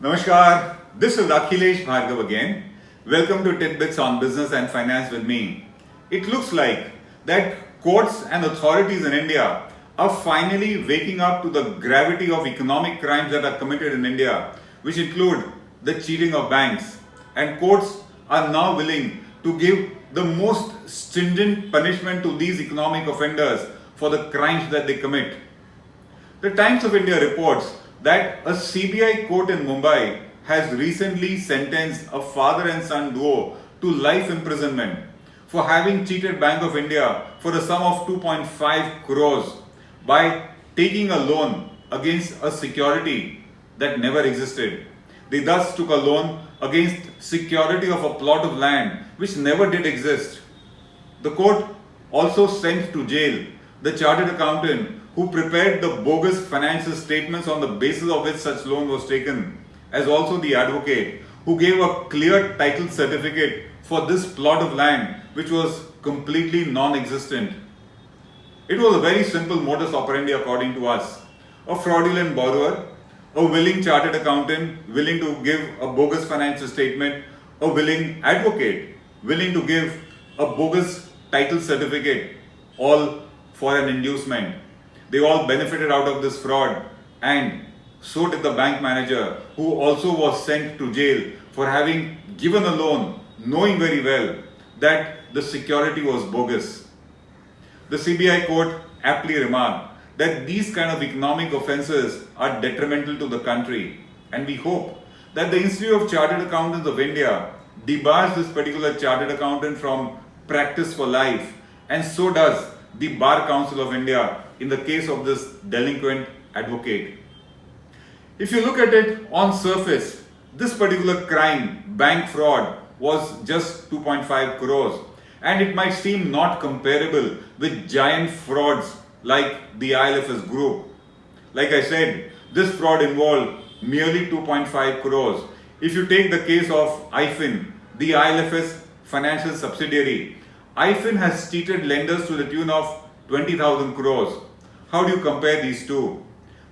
Namaskar, this is Akhilesh Bhargav again. Welcome to Tidbits on Business and Finance with me. It looks like that courts and authorities in India are finally waking up to the gravity of economic crimes that are committed in India, which include the cheating of banks. And courts are now willing to give the most stringent punishment to these economic offenders for the crimes that they commit. The Times of India reports that a CBI court in Mumbai has recently sentenced a father and son duo to life imprisonment for having cheated Bank of India for a sum of 2.5 crores by taking a loan against a security that never existed. They thus took a loan against security of a plot of land which never did exist. The court also sent to jail the chartered accountant who prepared the bogus financial statements on the basis of which such loan was taken, as also the advocate who gave a clear title certificate for this plot of land which was completely non-existent. It was a very simple modus operandi according to us. A fraudulent borrower, a willing chartered accountant willing to give a bogus financial statement, a willing advocate willing to give a bogus title certificate, all for an inducement. They all benefited out of this fraud, and so did the bank manager, who also was sent to jail for having given a loan knowing very well that the security was bogus. The CBI court aptly remarked that these kind of economic offences are detrimental to the country, and we hope that the Institute of Chartered Accountants of India debars this particular chartered accountant from practice for life, and so does the Bar Council of India in the case of this delinquent advocate. If you look at it on surface, this particular crime, bank fraud, was just 2.5 crores, and it might seem not comparable with giant frauds like the ILFS group. Like I said, this fraud involved merely 2.5 crores. If you take the case of IFIN, the ILFS financial subsidiary, IFIN has cheated lenders to the tune of 20,000 crores. How do you compare these two?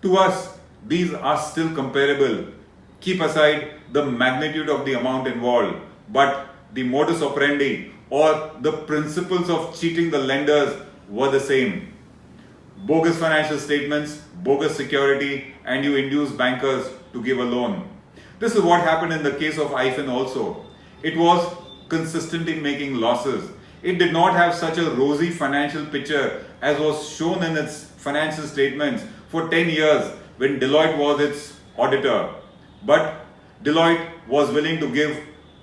To us, these are still comparable. Keep aside the magnitude of the amount involved, but the modus operandi or the principles of cheating the lenders were the same. Bogus financial statements, bogus security, and you induce bankers to give a loan. This is what happened in the case of IFIN also. It was consistent in making losses. It did not have such a rosy financial picture as was shown in its financial statements for 10 years when Deloitte was its auditor. But Deloitte was willing to give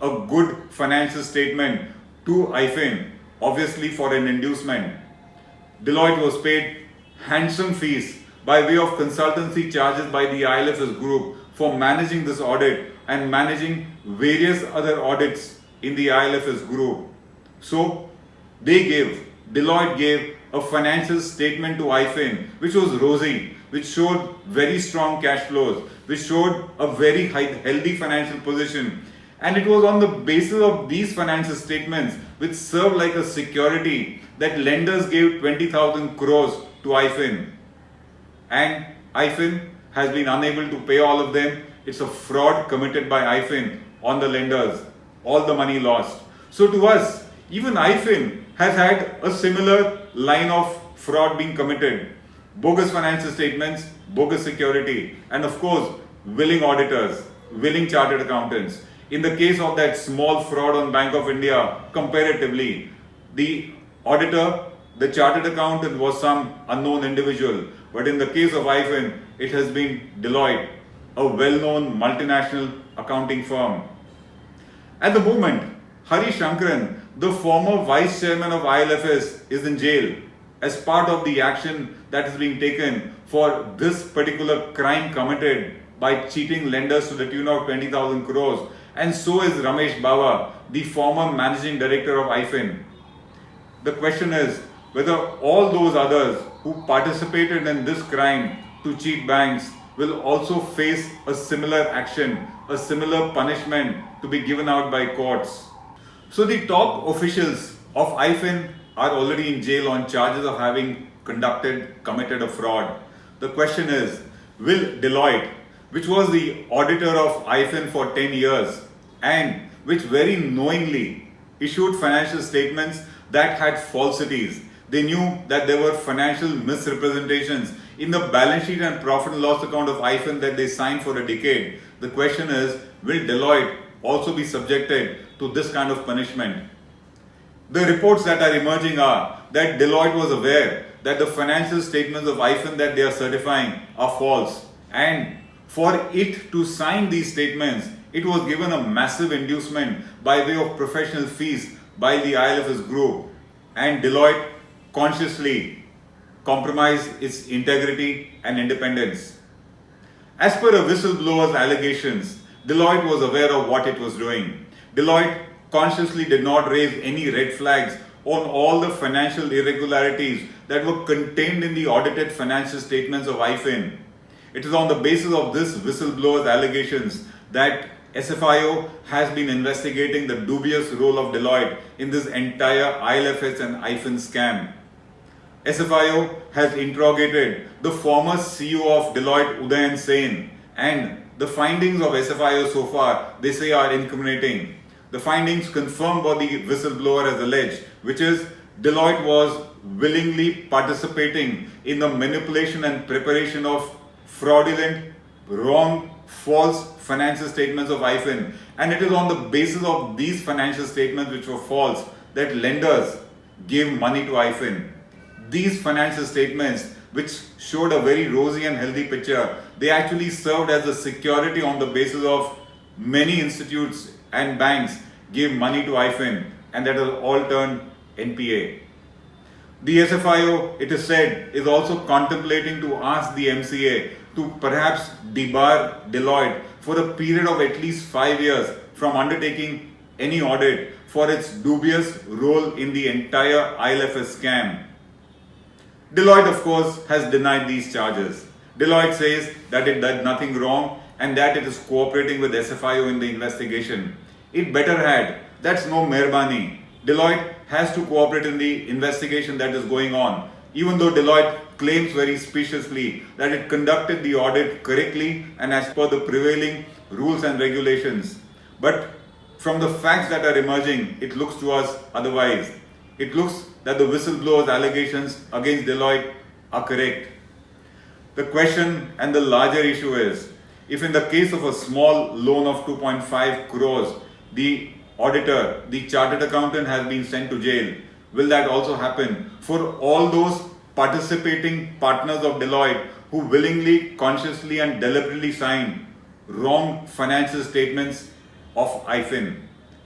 a good financial statement to IFIN, obviously for an inducement. Deloitte was paid handsome fees by way of consultancy charges by the ILFS group for managing this audit and managing various other audits in the ILFS group. So Deloitte gave a financial statement to IFIN which was rosy, which showed very strong cash flows, which showed a very healthy financial position. And it was on the basis of these financial statements which served like a security that lenders gave 20,000 crores to IFIN. And IFIN has been unable to pay all of them. It's a fraud committed by IFIN on the lenders. All the money lost. So to us, even IFIN has had a similar line of fraud being committed. Bogus financial statements, bogus security, and of course, willing auditors, willing chartered accountants. In the case of that small fraud on Bank of India, comparatively, the auditor, the chartered accountant was some unknown individual. But in the case of IFIN, it has been Deloitte, a well-known multinational accounting firm. At the moment, Hari Shankaran, the former vice chairman of ILFS, is in jail as part of the action that is being taken for this particular crime committed by cheating lenders to the tune of 20,000 crores. And so is Ramesh Bawa, the former managing director of IFIN. The question is whether all those others who participated in this crime to cheat banks will also face a similar action, a similar punishment to be given out by courts. So the top officials of IFIN are already in jail on charges of having committed a fraud. The question is, will Deloitte, which was the auditor of IFIN for 10 years and which very knowingly issued financial statements that had falsities. They knew that there were financial misrepresentations in the balance sheet and profit and loss account of IFIN that they signed for a decade. The question is, will Deloitte also be subjected to this kind of punishment? The reports that are emerging are that Deloitte was aware that the financial statements of IFIN that they are certifying are false, and for it to sign these statements, it was given a massive inducement by way of professional fees by the ILFS group, and Deloitte consciously compromised its integrity and independence. As per a whistleblower's allegations, Deloitte was aware of what it was doing. Deloitte consciously did not raise any red flags on all the financial irregularities that were contained in the audited financial statements of IFIN. It is on the basis of this whistleblower's allegations that SFIO has been investigating the dubious role of Deloitte in this entire ILFS and IFIN scam. SFIO has interrogated the former CEO of Deloitte, Udayan Sen, and the findings of SFIO so far, they say, are incriminating. The findings confirm what the whistleblower has alleged, which is Deloitte was willingly participating in the manipulation and preparation of fraudulent, wrong, false financial statements of IFIN. And it is on the basis of these financial statements which were false that lenders gave money to IFIN. These financial statements, which showed a very rosy and healthy picture, they actually served as a security on the basis of many institutes and banks gave money to IFIN, and that has all turned NPA. The SFIO, it is said, is also contemplating to ask the MCA to perhaps debar Deloitte for a period of at least 5 years from undertaking any audit for its dubious role in the entire ILFS scam. Deloitte, of course, has denied these charges. Deloitte says that it did nothing wrong and that it is cooperating with SFIO in the investigation. It better had. That's no mehrbani. Deloitte has to cooperate in the investigation that is going on, even though Deloitte claims very speciously that it conducted the audit correctly and as per the prevailing rules and regulations. But from the facts that are emerging, it looks to us otherwise. It looks that the whistleblower's allegations against Deloitte are correct. The question and the larger issue is, if in the case of a small loan of 2.5 crores, the auditor, the chartered accountant has been sent to jail, will that also happen for all those participating partners of Deloitte who willingly, consciously and deliberately signed wrong financial statements of IFIN?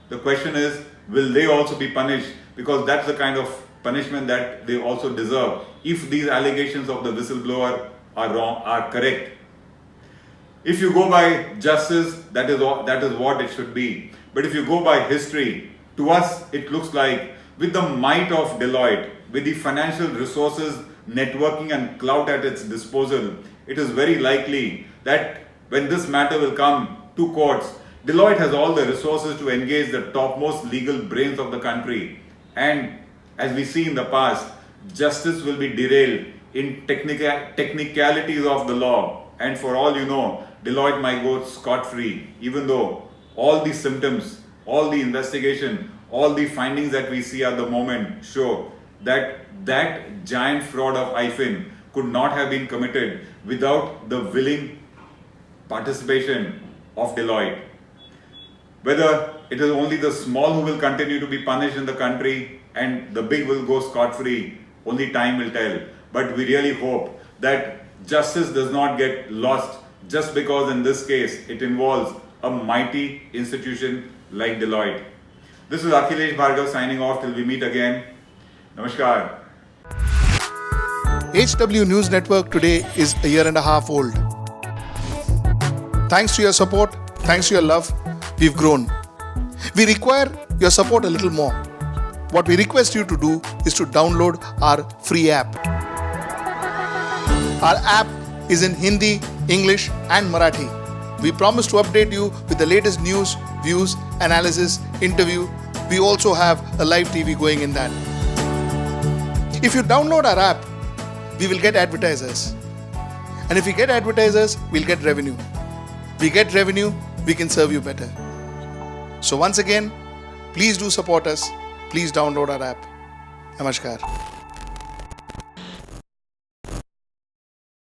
The question is, will they also be punished? Because that's the kind of punishment that they also deserve if these allegations of the whistleblower are wrong, are correct. If you go by justice, that is what it should be. But if you go by history, to us it looks like with the might of Deloitte, with the financial resources, networking and clout at its disposal, it is very likely that when this matter will come to courts, Deloitte has all the resources to engage the topmost legal brains of the country. And as we see in the past, justice will be derailed in technicalities of the law. And for all you know, Deloitte might go scot-free, even though all the symptoms, all the investigation, all the findings that we see at the moment show that that giant fraud of IFIN could not have been committed without the willing participation of Deloitte. Whether it is only the small who will continue to be punished in the country and the big will go scot-free, only time will tell. But we really hope that justice does not get lost just because in this case it involves a mighty institution like Deloitte. This is Akhilesh Bhargav signing off till we meet again. Namaskar. HW News Network today is a year and a half old. Thanks to your support, thanks to your love, we've grown. We require your support a little more. What we request you to do is to download our free app. Our app is in Hindi, English and Marathi. We promise to update you with the latest news, views, analysis, interview. We also have a live TV going in that. If you download our app, we will get advertisers. And if we get advertisers, we'll get revenue. We get revenue, we can serve you better. So once again, please do support us. Please download our app. Namaskar.